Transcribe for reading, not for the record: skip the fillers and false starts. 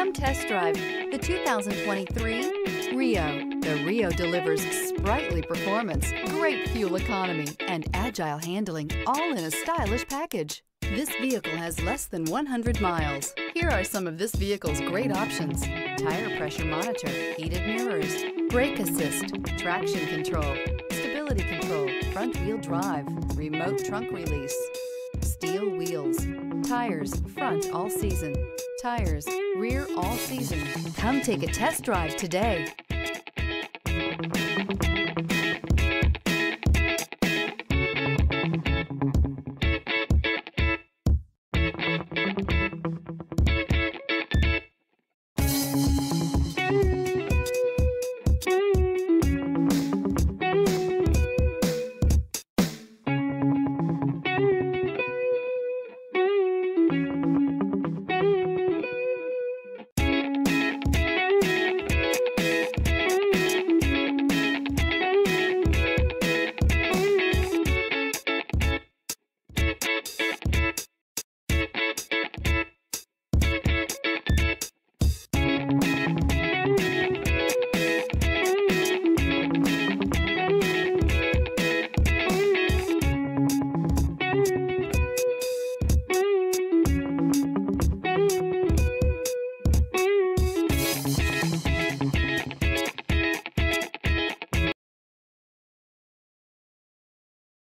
Come test drive the 2023 Rio. The Rio delivers sprightly performance, great fuel economy, and agile handling, all in a stylish package. This vehicle has less than 100 miles. Here are some of this vehicle's great options: tire pressure monitor, heated mirrors, brake assist, traction control, stability control, front wheel drive, remote trunk release, steel wheels, tires front all season, tires rear all season. Come take a test drive today.